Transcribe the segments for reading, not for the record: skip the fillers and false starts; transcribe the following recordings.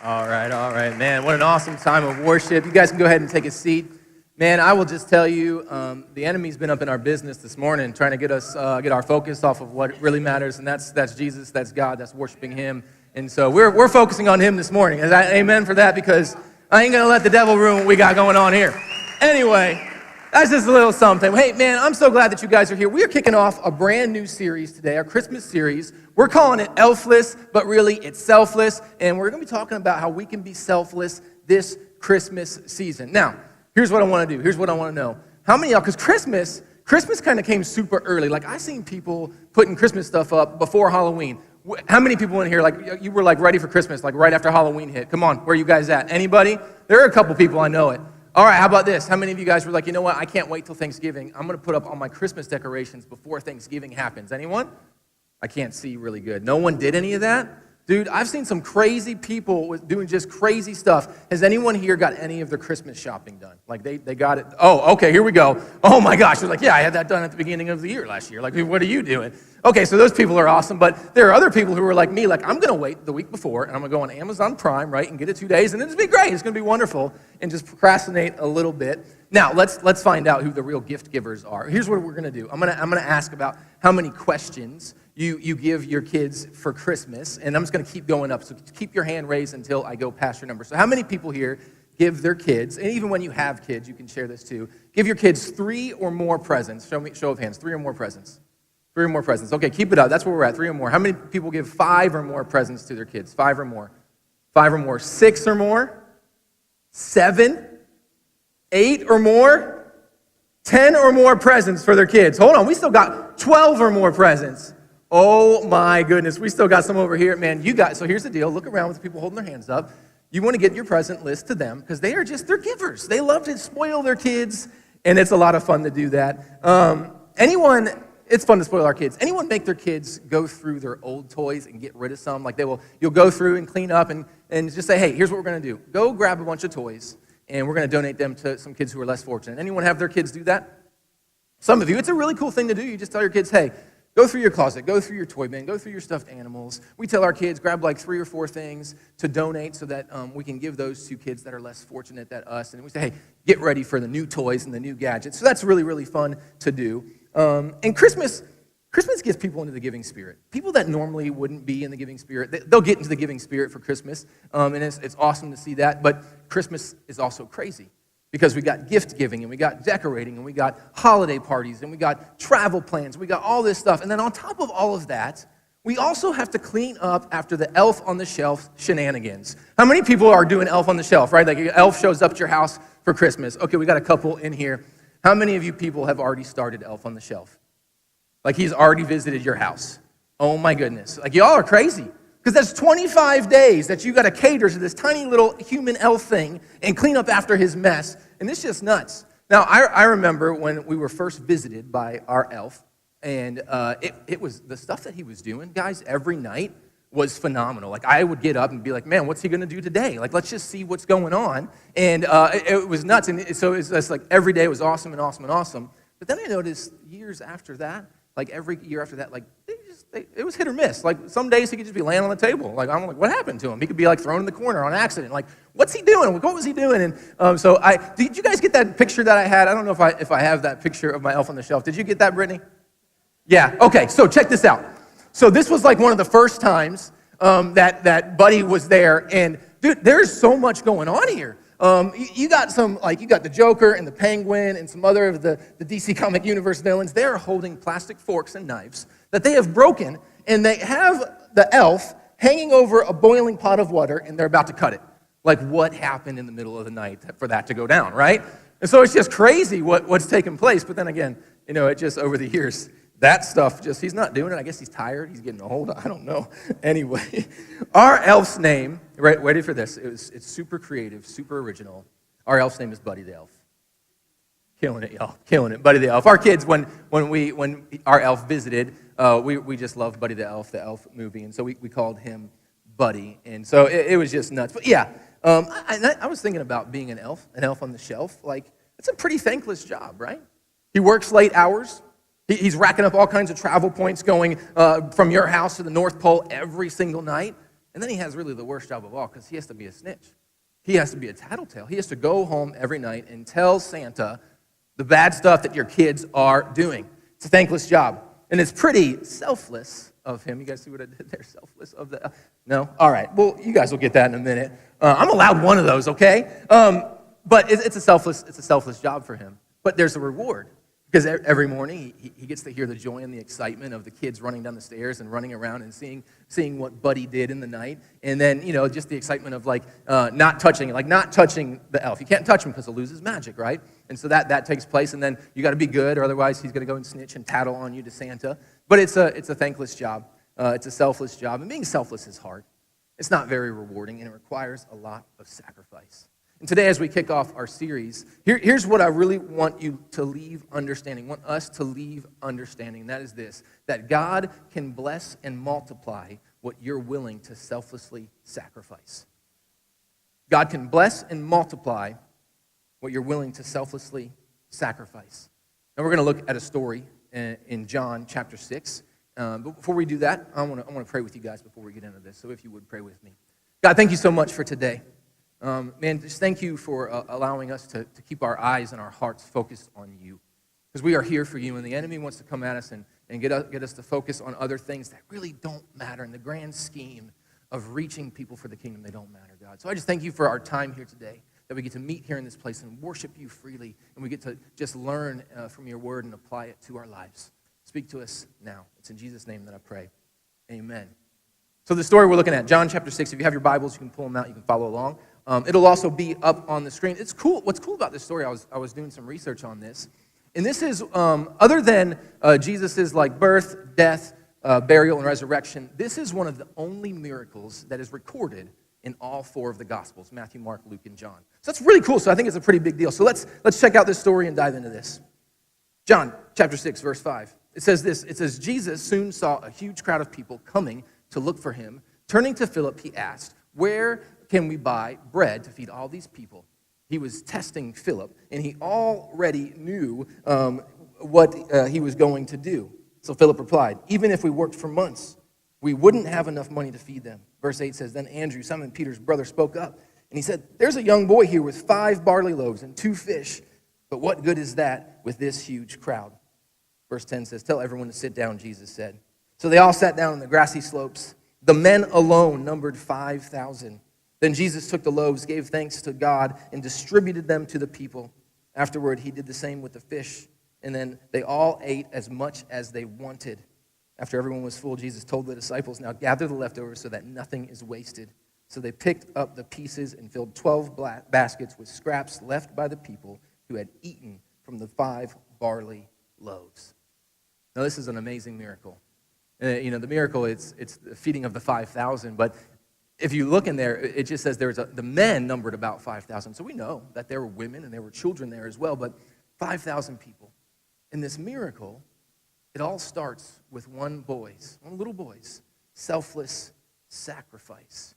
All right, man. What an awesome time of worship. You guys can go ahead and take a seat. Man, I will just tell you, the enemy's been up in our business this morning trying to get us, get our focus off of what really matters, and that's Jesus, that's God, that's worshiping Him. And so we're focusing on Him this morning. Is that amen for that? Because I ain't going to let the devil ruin what we got going on here. Anyway, that's just a little something. Hey, man, I'm so glad that you guys are here. We are kicking off a brand new series today, our Christmas series. We're calling it Elfless, but really it's Selfless, and we're going to be talking about how we can be selfless this Christmas season. Now, here's what I want to do. Here's what I want to know. How many of y'all, because Christmas kind of came super early. Like, I seen people putting Christmas stuff up before Halloween. How many people in here, like, you were, like, ready for Christmas, like, right after Halloween hit? Come on, where are you guys at? Anybody? There are a couple people, I know it. All right, how about this? How many of you guys were like, you know what, I can't wait till Thanksgiving. I'm going to put up all my Christmas decorations before Thanksgiving happens. Anyone? I can't see really good. No one did any of that? Dude, I've seen some crazy people doing just crazy stuff. Has anyone here got any of their Christmas shopping done? Like, they got it. Oh, okay, here we go. Oh, my gosh. You're like, yeah, I had that done at the beginning of the year last year. Like, what are you doing? Okay, so those people are awesome, but there are other people who are like me, like, I'm going to wait the week before, and I'm going to go on Amazon Prime, right, and get it 2 days, and it's going to be great. It's going to be wonderful, and just procrastinate a little bit. Now, let's find out who the real gift givers are. Here's what we're going to do. I'm going to ask about how many questions you give your kids for Christmas, and I'm just going to keep going up. So keep your hand raised until I go past your number. So how many people here give their kids, and even when you have kids, you can share this too, give your kids 3 or more presents? Show of hands, 3 or more presents. 3 or more presents. Okay, keep it up. That's where we're at, 3 or more. How many people give 5 or more presents to their kids? 5 or more. 5 or more. 6 or more? 7? 8 or more? 10 or more presents for their kids. Hold on, we still got 12 or more presents. Oh my goodness, we still got some over here. Man, so here's the deal. Look around with the people holding their hands up. You want to get your present list to them because they're givers. They love to spoil their kids, and it's a lot of fun to do that. It's fun to spoil our kids. Anyone make their kids go through their old toys and get rid of some? Like, you'll go through and clean up and just say, hey, here's what we're going to do. Go grab a bunch of toys, and we're going to donate them to some kids who are less fortunate. Anyone have their kids do that? Some of you. It's a really cool thing to do. You just tell your kids, hey, go through your closet, go through your toy bin, go through your stuffed animals. We tell our kids, grab like 3 or 4 things to donate so that we can give those to kids that are less fortunate than us. And we say, hey, get ready for the new toys and the new gadgets. So that's really, really fun to do. And Christmas gets people into the giving spirit. People that normally wouldn't be in the giving spirit, they'll get into the giving spirit for Christmas. And it's awesome to see that. But Christmas is also crazy. Because we got gift giving, and we got decorating, and we got holiday parties, and we got travel plans, we got all this stuff. And then on top of all of that, we also have to clean up after the elf on the shelf shenanigans. How many people are doing elf on the shelf, right? Like, an elf shows up at your house for Christmas. Okay, we got a couple in here. How many of you people have already started elf on the shelf? Like, he's already visited your house. Oh my goodness. Like, y'all are crazy. Because that's 25 days that you got to cater to this tiny little human elf thing and clean up after his mess. And it's just nuts. Now, I remember when we were first visited by our elf, and it was the stuff that he was doing, guys, every night was phenomenal. Like, I would get up and be like, man, what's he going to do today? Like, let's just see what's going on. And it was nuts. And so it was just like every day was awesome and awesome and awesome. But then I noticed years after that, like every year after that, like it was hit or miss. Like, some days he could just be laying on the table. Like, I'm like, what happened to him? He could be like thrown in the corner on accident. Like, what's he doing? What was he doing? And did you guys get that picture that I had? I don't know if I have that picture of my elf on the shelf. Did you get that, Brittany? Yeah. Okay. So check this out. So this was like one of the first times that Buddy was there, and dude, there's so much going on here. You got the Joker and the Penguin and some other of the DC Comic Universe villains. They're holding plastic forks and knives that they have broken, and they have the elf hanging over a boiling pot of water, and they're about to cut it. Like, what happened in the middle of the night for that to go down, right? And so it's just crazy what's taking place. But then again, it just over the years, that stuff he's not doing it. I guess he's tired. He's getting old. I don't know. Anyway, our elf's name, ready for this? It's super creative, super original. Our elf's name is Buddy the Elf. Killing it, y'all. Killing it. Buddy the Elf. Our kids, when our elf visited, we just loved Buddy the Elf movie. And so we called him Buddy. And so it was just nuts. But yeah, I was thinking about being an elf on the shelf. Like, it's a pretty thankless job, right? He works late hours. He's racking up all kinds of travel points going from your house to the North Pole every single night. And then he has really the worst job of all because he has to be a snitch. He has to be a tattletale. He has to go home every night and tell Santa the bad stuff that your kids are doing. It's a thankless job. And it's pretty selfless of him. You guys see what I did there? Selfless of the... No? All right. Well, you guys will get that in a minute. I'm allowed one of those, okay? But it's a selfless job for him. But there's a reward. Because every morning he gets to hear the joy and the excitement of the kids running down the stairs and running around and seeing what Buddy did in the night. And then, just the excitement of not touching the elf. You can't touch him because he'll lose his magic, right? And so that takes place. And then you got to be good, or otherwise he's going to go and snitch and tattle on you to Santa. But it's a thankless job. It's a selfless job. And being selfless is hard. It's not very rewarding, and it requires a lot of sacrifice. And today, as we kick off our series, here's what I really want you to leave understanding, want us to leave understanding. That is this, that God can bless and multiply what you're willing to selflessly sacrifice. God can bless and multiply what you're willing to selflessly sacrifice. Now, we're going to look at a story in John chapter 6. But before we do that, I want to pray with you guys before we get into this. So if you would pray with me. God, thank you so much for today. Man, just thank you for allowing us to keep our eyes and our hearts focused on you. Because we are here for you, and the enemy wants to come at us and get us to focus on other things that really don't matter in the grand scheme of reaching people for the kingdom. They don't matter, God. So I just thank you for our time here today, that we get to meet here in this place and worship you freely, and we get to just learn from your word and apply it to our lives. Speak to us now. It's in Jesus' name that I pray. Amen. So the story we're looking at, John chapter 6, if you have your Bibles, you can pull them out, you can follow along. It'll also be up on the screen. It's cool. What's cool about this story, I was doing some research on this, and this is, other than Jesus' birth, death, burial, and resurrection, this is one of the only miracles that is recorded in all four of the Gospels, Matthew, Mark, Luke, and John. So that's really cool. So I think it's a pretty big deal. So let's check out this story and dive into this. John chapter 6, verse 5. It says this. It says, Jesus soon saw a huge crowd of people coming to look for him. Turning to Philip, he asked, "Where can we buy bread to feed all these people?" He was testing Philip, and he already knew what he was going to do. So Philip replied, "Even if we worked for months, we wouldn't have enough money to feed them." Verse 8 says, "Then Andrew, Simon Peter's brother, spoke up, and he said, 'There's a young boy here with 5 barley loaves and 2 fish, but what good is that with this huge crowd?' Verse 10 says, "Tell everyone to sit down," Jesus said. So they all sat down on the grassy slopes. The men alone numbered 5,000. Then Jesus took the loaves, gave thanks to God, and distributed them to the people. Afterward, he did the same with the fish, and then they all ate as much as they wanted. After everyone was full, Jesus told the disciples, "Now gather the leftovers so that nothing is wasted." So they picked up the pieces and filled 12 baskets with scraps left by the people who had eaten from the 5 barley loaves. Now, this is an amazing miracle. The miracle, it's the feeding of the 5,000, but if you look in there, it just says the men numbered about 5,000. So we know that there were women and there were children there as well, but 5,000 people. In this miracle, it all starts with one little boy's selfless sacrifice.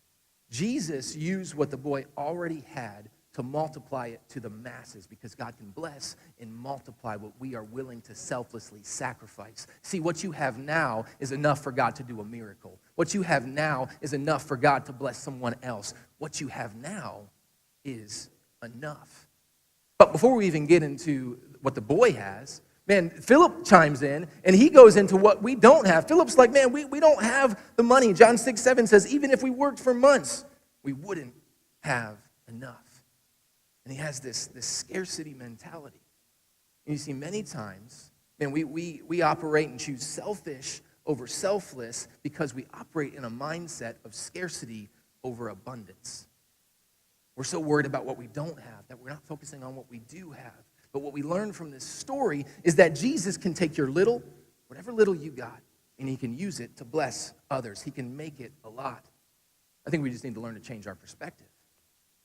Jesus used what the boy already had to multiply it to the masses, because God can bless and multiply what we are willing to selflessly sacrifice. See, what you have now is enough for God to do a miracle. What you have now is enough for God to bless someone else. What you have now is enough. But before we even get into what the boy has, man, Philip chimes in, and he goes into what we don't have. Philip's like, man, we don't have the money. John 6:7 says, even if we worked for months, we wouldn't have enough. And he has this scarcity mentality. And you see, many times, man, we operate and choose selfish over selfless because we operate in a mindset of scarcity over abundance. We're so worried about what we don't have that we're not focusing on what we do have. But what we learn from this story is that Jesus can take your little, whatever little you got, and he can use it to bless others. He can make it a lot. I think we just need to learn to change our perspective.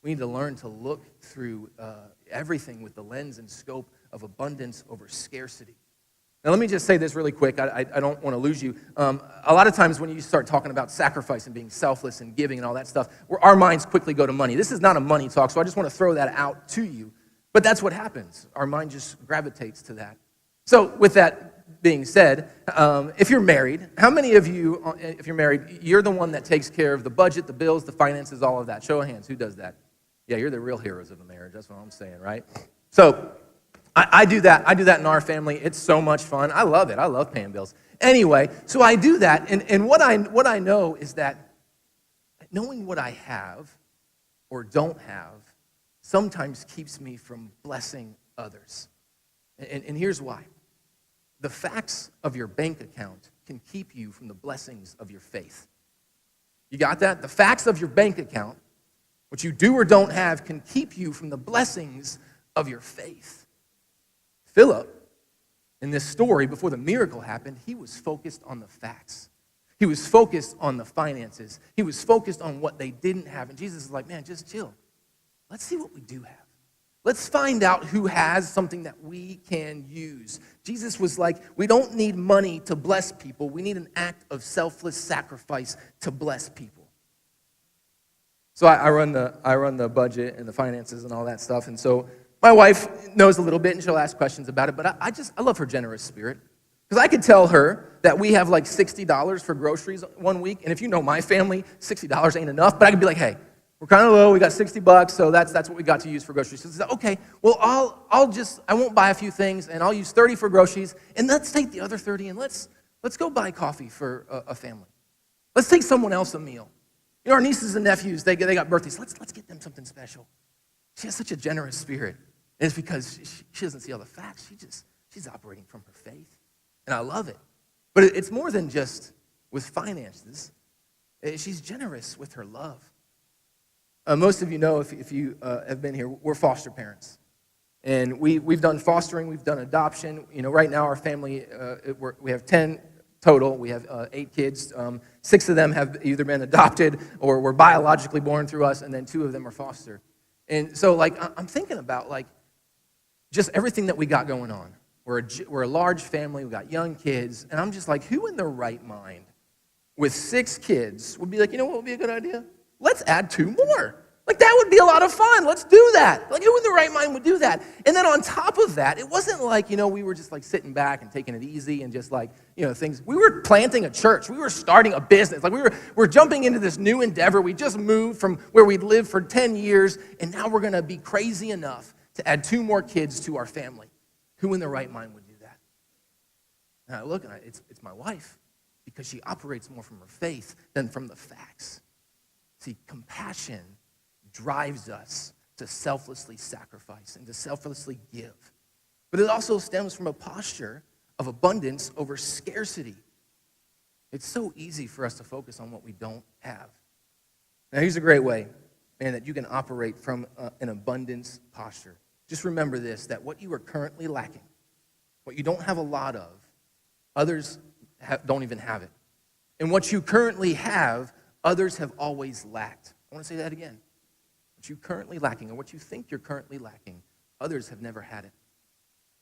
We need to learn to look through everything with the lens and scope of abundance over scarcity. Now, let me just say this really quick. I don't want to lose you. A lot of times when you start talking about sacrifice and being selfless and giving and all that stuff, our minds quickly go to money. This is not a money talk, so I just want to throw that out to you. But that's what happens. Our mind just gravitates to that. So with that, being said, if you're married, how many of you, if you're married, you're the one that takes care of the budget, the bills, the finances, all of that? Show of hands, who does that? Yeah, you're the real heroes of a marriage. That's what I'm saying, right? So I do that. I do that in our family. It's so much fun. I love it. I love paying bills. Anyway, so I do that, and what I know is that knowing what I have or don't have sometimes keeps me from blessing others. And here's why. The facts of your bank account can keep you from the blessings of your faith. You got that? The facts of your bank account, what you do or don't have, can keep you from the blessings of your faith. Philip, in this story, before the miracle happened, he was focused on the facts. He was focused on the finances. He was focused on what they didn't have. And Jesus is like, man, just chill. Let's see what we do have. Let's find out who has something that we can use. Jesus was like, we don't need money to bless people. We need an act of selfless sacrifice to bless people. So I run the budget and the finances and all that stuff. And so my wife knows a little bit, and she'll ask questions about it. But I love her generous spirit. Because I could tell her that we have like $60 for groceries one week. And if you know my family, $60 ain't enough. But I could be like, hey, we're kind of low. We got $60, so that's what we got to use for groceries. So okay, well, I won't buy a few things, and I'll use 30 for groceries, and let's take the other 30 and let's go buy coffee for a family. Let's take someone else a meal. You know, our nieces and nephews, they got birthdays. Let's get them something special. She has such a generous spirit. And it's because she doesn't see all the facts. She's operating from her faith. And I love it. But it's more than just with finances. She's generous with her love. Most of you know, if you have been here, we're foster parents. And we've done fostering, we've done adoption. You know, right now our family, we have 10 total. We have 8 kids. 6 of them have either been adopted or were biologically born through us, and then 2 of them are foster. And so, like, I'm thinking about, like, just everything that we got going on. We're a large family, we got young kids, and I'm just like, who in their right mind with 6 kids would be like, you know what would be a good idea? Let's add 2 more. Like, that would be a lot of fun. Let's do that. Like, who in their right mind would do that? And then on top of that, it wasn't like, you know, we were just like sitting back and taking it easy and just like, you know, things. We were planting a church. We were starting a business. Like, we're jumping into this new endeavor. We just moved from where we'd lived for 10 years, and now we're going to be crazy enough to add 2 more kids to our family. Who in their right mind would do that? And I look, and it's my wife, because she operates more from her faith than from the facts. See, compassion drives us to selflessly sacrifice and to selflessly give. But it also stems from a posture of abundance over scarcity. It's so easy for us to focus on what we don't have. Now, here's a great way, man, that you can operate from an abundance posture. Just remember this, that what you are currently lacking, what you don't have a lot of, others don't even have it. And what you currently have, others have always lacked. I want to say that again. What you're currently lacking, or what you think you're currently lacking, others have never had it.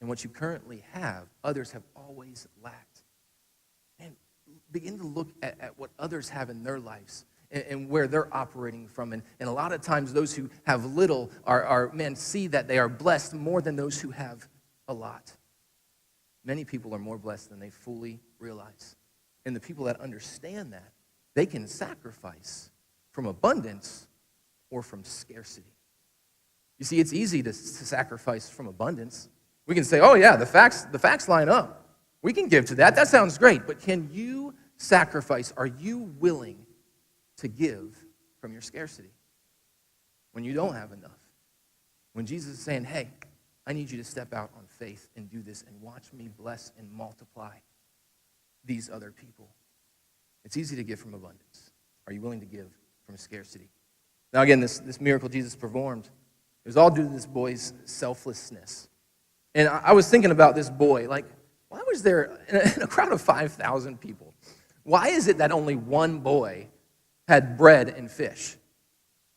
And what you currently have, others have always lacked. And begin to look at what others have in their lives and where they're operating from. And a lot of times those who have little see that they are blessed more than those who have a lot. Many people are more blessed than they fully realize. And the people that understand that, they can sacrifice from abundance or from scarcity. You see, it's easy to sacrifice from abundance. We can say, oh yeah, the facts line up. We can give to that. That sounds great. But can you sacrifice? Are you willing to give from your scarcity when you don't have enough? When Jesus is saying, hey, I need you to step out on faith and do this and watch me bless and multiply these other people. It's easy to give from abundance. Are you willing to give from scarcity? Now again, this miracle Jesus performed, it was all due to this boy's selflessness. And I was thinking about this boy, like, why was there, in a crowd of 5,000 people, why is it that only one boy had bread and fish?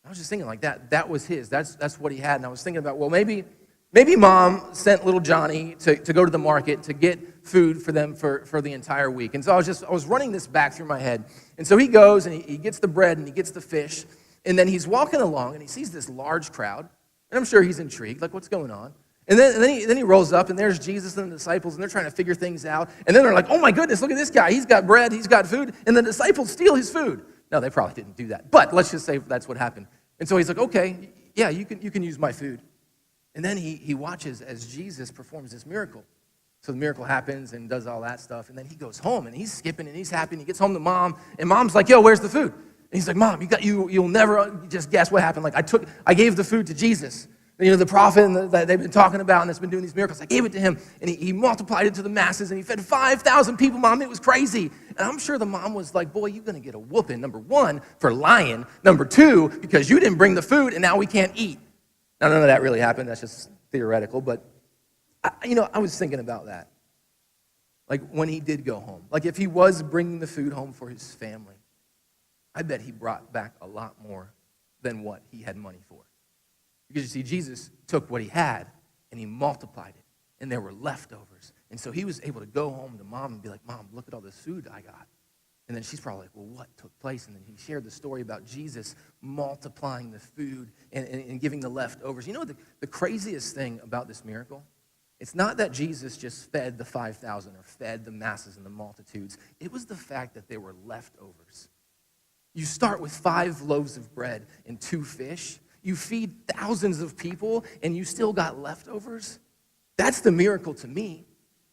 I was just thinking like that was his. That's what he had. And I was thinking about, well, maybe mom sent little Johnny to go to the market to get food for them for the entire week. And so I was running this back through my head. And so he goes and he gets the bread and he gets the fish. And then he's walking along and he sees this large crowd. And I'm sure he's intrigued, like, what's going on? And then he rolls up, and there's Jesus and the disciples, and they're trying to figure things out. And then they're like, oh my goodness, look at this guy. He's got bread, he's got food. And the disciples steal his food. No, they probably didn't do that. But let's just say that's what happened. And so he's like, okay, yeah, you can use my food. And then he watches as Jesus performs this miracle. So the miracle happens and does all that stuff. And then he goes home, and he's skipping, and he's happy. And he gets home to Mom, and Mom's like, yo, where's the food? And he's like, Mom, you'll never just guess what happened. Like, I gave the food to Jesus. The prophet that they've been talking about and that's been doing these miracles. I gave it to him, and he multiplied it to the masses, and he fed 5,000 people, Mom. It was crazy. And I'm sure the mom was like, boy, you're going to get a whooping, number one, for lying. Number two, because you didn't bring the food, and now we can't eat. Now, none of that really happened. That's just theoretical. But, I was thinking about that. Like, when he did go home. Like, if he was bringing the food home for his family, I bet he brought back a lot more than what he had money for. Because you see, Jesus took what he had and he multiplied it, and there were leftovers. And so he was able to go home to Mom and be like, Mom, look at all this food I got. And then she's probably like, well, what took place? And then he shared the story about Jesus multiplying the food and giving the leftovers. You know the craziest thing about this miracle? It's not that Jesus just fed the 5,000 or fed the masses and the multitudes. It was the fact that there were leftovers. You start with 5 loaves of bread and 2 fish. You feed thousands of people, and you still got leftovers? That's the miracle to me.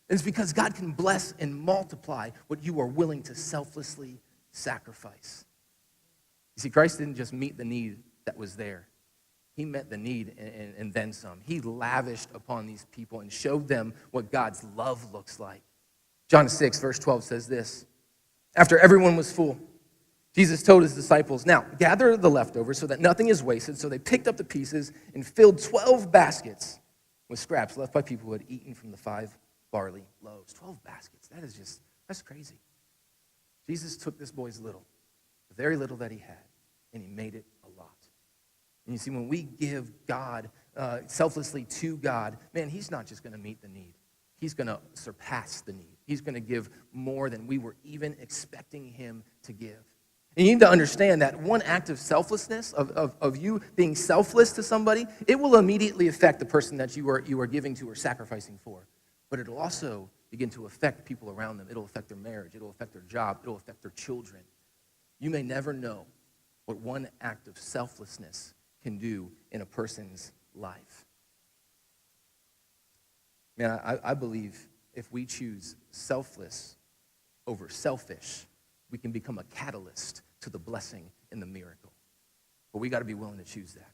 It's because God can bless and multiply what you are willing to selflessly sacrifice. You see, Christ didn't just meet the need that was there. He met the need and then some. He lavished upon these people and showed them what God's love looks like. John 6, verse 12 says this. After everyone was full, Jesus told his disciples, now, gather the leftovers so that nothing is wasted. So they picked up the pieces and filled 12 baskets with scraps left by people who had eaten from the 5 barley loaves. 12 baskets. That's crazy. Jesus took this boy's little, the very little that he had, and he made it a lot. And you see, when we give God, selflessly to God, man, he's not just going to meet the need. He's going to surpass the need. He's going to give more than we were even expecting him to give. And you need to understand that one act of selflessness, of you being selfless to somebody, it will immediately affect the person that you are giving to or sacrificing for. But it'll also begin to affect people around them. It'll affect their marriage. It'll affect their job. It'll affect their children. You may never know what one act of selflessness can do in a person's life. Man, I believe if we choose selfless over selfish, we can become a catalyst to the blessing and the miracle. But we got to be willing to choose that.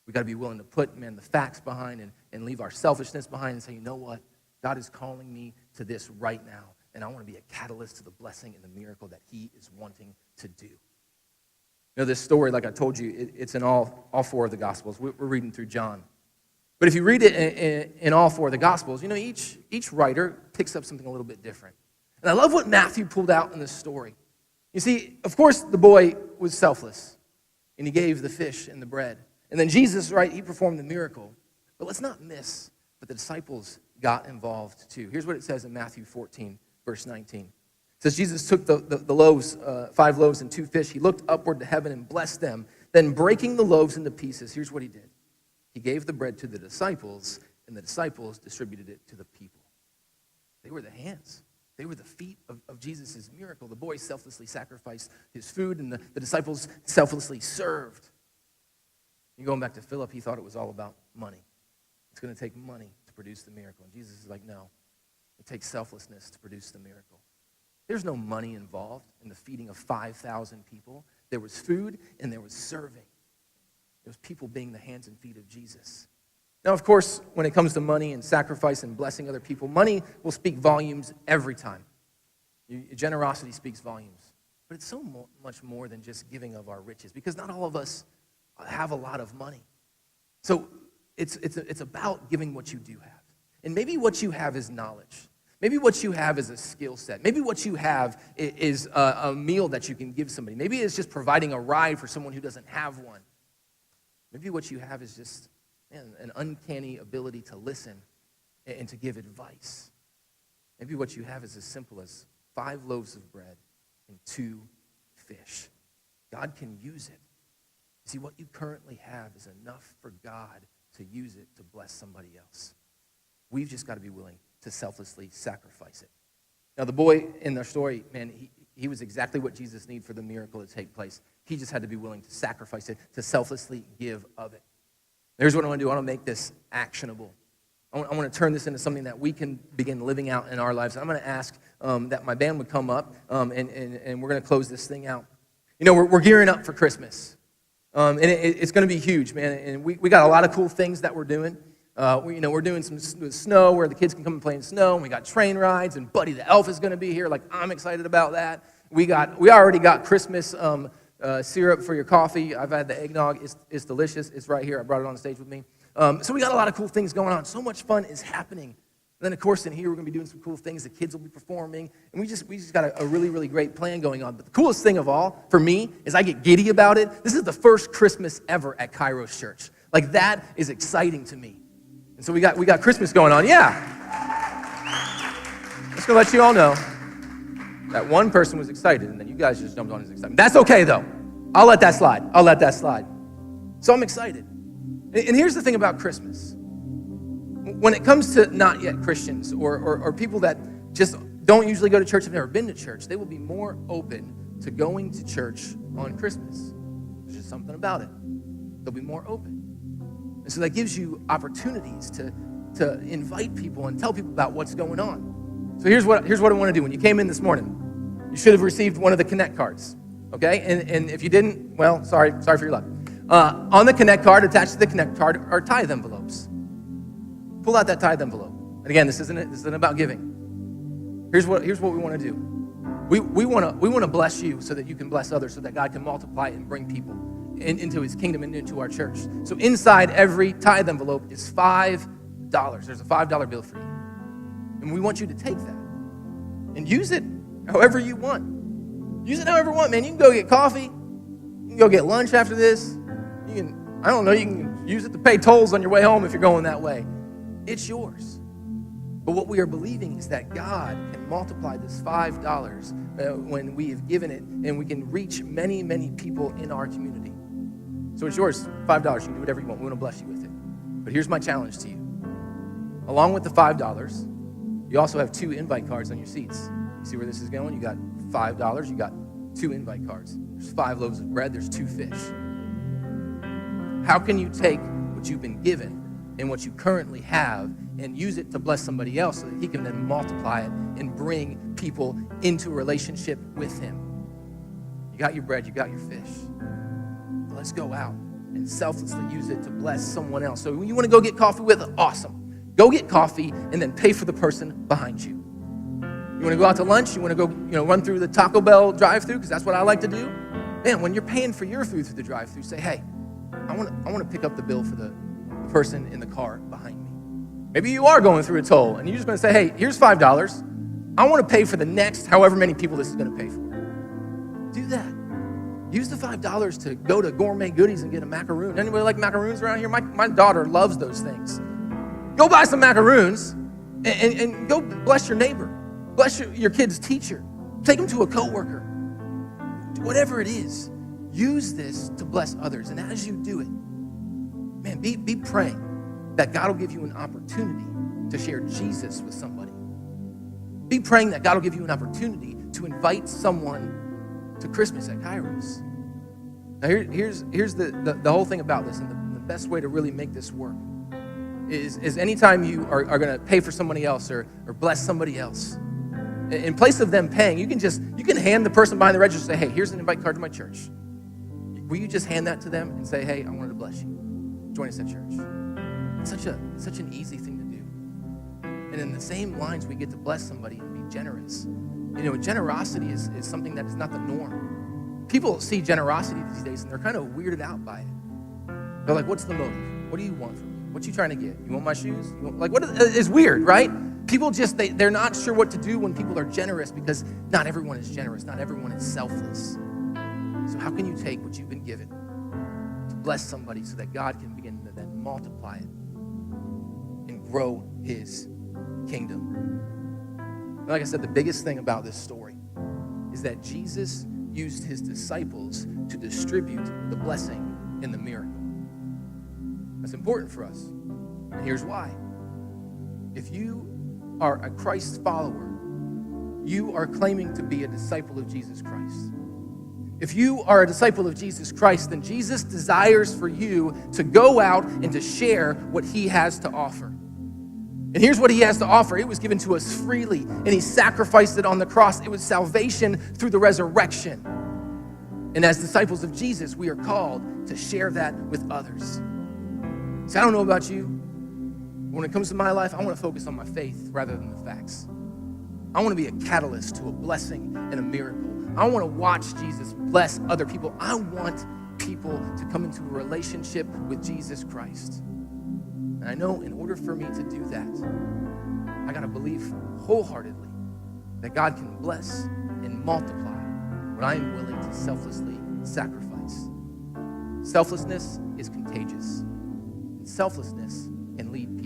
We got to be willing to put, man, the facts behind and leave our selfishness behind and say, you know what? God is calling me to this right now, and I want to be a catalyst to the blessing and the miracle that he is wanting to do. You know, this story, like I told you, it's in all 4 of the Gospels. We're reading through John. But if you read it in all 4 of the Gospels, you know, each writer picks up something a little bit different. And I love what Matthew pulled out in this story. You see, of course, the boy was selfless, and he gave the fish and the bread. And then Jesus, right, he performed the miracle. But let's not miss that the disciples got involved too. Here's what it says in Matthew 14, verse 19. It says, Jesus took the loaves, 5 loaves and 2 fish. He looked upward to heaven and blessed them. Then breaking the loaves into pieces, here's what he did. He gave the bread to the disciples, and the disciples distributed it to the people. They were the hands. They were the feet of Jesus' miracle. The boy selflessly sacrificed his food, and the disciples selflessly served. You going back to Philip, he thought it was all about money. It's going to take money to produce the miracle. And Jesus is like, no, it takes selflessness to produce the miracle. There's no money involved in the feeding of 5,000 people. There was food and there was serving. There was people being the hands and feet of Jesus. Now, of course, when it comes to money and sacrifice and blessing other people, money will speak volumes every time. Generosity speaks volumes. But it's so much more than just giving of our riches, because not all of us have a lot of money. So it's about giving what you do have. And maybe what you have is knowledge. Maybe what you have is a skill set. Maybe what you have is a meal that you can give somebody. Maybe it's just providing a ride for someone who doesn't have one. Maybe what you have is just an uncanny ability to listen and to give advice. Maybe what you have is as simple as 5 loaves of bread and 2 fish. God can use it. See, what you currently have is enough for God to use it to bless somebody else. We've just got to be willing to selflessly sacrifice it. Now, the boy in the story, man, he was exactly what Jesus needed for the miracle to take place. He just had to be willing to sacrifice it, to selflessly give of it. Here's what I want to do. I want to make this actionable. I want to turn this into something that we can begin living out in our lives. I'm going to ask that my band would come up, and we're going to close this thing out. You know, we're gearing up for Christmas, and it's going to be huge, man. And we got a lot of cool things that we're doing. We're doing some snow where the kids can come and play in snow, and we got train rides, and Buddy the Elf is going to be here. Like, I'm excited about that. We already got Christmas syrup for your coffee. I've had the eggnog. It's delicious. It's right here. I brought it on stage with me. So we got a lot of cool things going on. So much fun is happening. And then, of course, in here, we're going to be doing some cool things. The kids will be performing. And we just got a really, really great plan going on. But the coolest thing of all, for me, is I get giddy about it. This is the first Christmas ever at Kairos Church. Like, that is exciting to me. And so we got Christmas going on. Yeah. Just going to let you all know that one person was excited, and then you guys just jumped on his excitement. That's okay, though. I'll let that slide. So I'm excited. And here's the thing about Christmas. When it comes to not yet Christians or people that just don't usually go to church, have never been to church, they will be more open to going to church on Christmas. There's just something about it. They'll be more open. And so that gives you opportunities to invite people and tell people about what's going on. So here's what I want to do. When you came in this morning, you should have received one of the Connect cards, okay? And if you didn't, well, sorry for your luck. On the Connect card, attached to the Connect card, are tithe envelopes. Pull out that tithe envelope. And again, this isn't about giving. Here's what we want to do. We want to bless you so that you can bless others, so that God can multiply and bring people into his kingdom and into our church. So inside every tithe envelope is $5. There's a $5 bill for you. And we want you to take that and use it however you want. Use it however you want, man. You can go get coffee. You can go get lunch after this. You can use it to pay tolls on your way home if you're going that way. It's yours. But what we are believing is that God can multiply this $5 when we have given it, and we can reach many, many people in our community. So it's yours, $5. You can do whatever you want. We want to bless you with it. But here's my challenge to you. Along with the $5, you also have 2 invite cards on your seats. You see where this is going? You got $5. You got 2 invite cards. There's 5 loaves of bread. There's 2 fish. How can you take what you've been given and what you currently have and use it to bless somebody else so that he can then multiply it and bring people into a relationship with him? You got your bread, you got your fish. Let's go out and selflessly use it to bless someone else. So when you want to go get coffee with, awesome. Go get coffee and then pay for the person behind you. You want to go out to lunch? You want to go, run through the Taco Bell drive-thru, because that's what I like to do. Man, when you're paying for your food through the drive-thru, say, hey, I want to pick up the bill for the person in the car behind me. Maybe you are going through a toll, and you're just going to say, hey, here's $5. I want to pay for the next however many people this is going to pay for. Do that. Use the $5 to go to Gourmet Goodies and get a macaroon. Anybody like macaroons around here? My daughter loves those things. Go buy some macaroons and go bless your neighbor. Bless your kid's teacher. Take them to a coworker. Whatever it is, use this to bless others. And as you do it, man, be praying that God will give you an opportunity to share Jesus with somebody. Be praying that God will give you an opportunity to invite someone to Christmas at Kairos. Now, here's the whole thing about this, and the best way to really make this work is anytime you are going to pay for somebody else or bless somebody else, in place of them paying, you can hand the person behind the register and say, hey, here's an invite card to my church. Will you just hand that to them and say, hey, I wanted to bless you. Join us at church. It's such an easy thing to do. And in the same lines, we get to bless somebody and be generous. Generosity is something that is not the norm. People see generosity these days, and they're kind of weirded out by it. They're like, what's the motive? What do you want from me? What you trying to get? You want my shoes? It's weird, right? People they're not sure what to do when people are generous, because not everyone is generous. Not everyone is selfless. So how can you take what you've been given to bless somebody so that God can begin to then multiply it and grow his kingdom? Like I said, the biggest thing about this story is that Jesus used his disciples to distribute the blessing and the miracle. That's important for us. And here's why. If you are a Christ follower, you are claiming to be a disciple of Jesus Christ. If you are a disciple of Jesus Christ, then Jesus desires for you to go out and to share what he has to offer. And here's what he has to offer. It was given to us freely, and he sacrificed it on the cross. It was salvation through the resurrection. And as disciples of Jesus, we are called to share that with others. So I don't know about you. When it comes to my life, I want to focus on my faith rather than the facts. I want to be a catalyst to a blessing and a miracle. I want to watch Jesus bless other people. I want people to come into a relationship with Jesus Christ. And I know in order for me to do that, I got to believe wholeheartedly that God can bless and multiply what I am willing to selflessly sacrifice. Selflessness is contagious, and selflessness can lead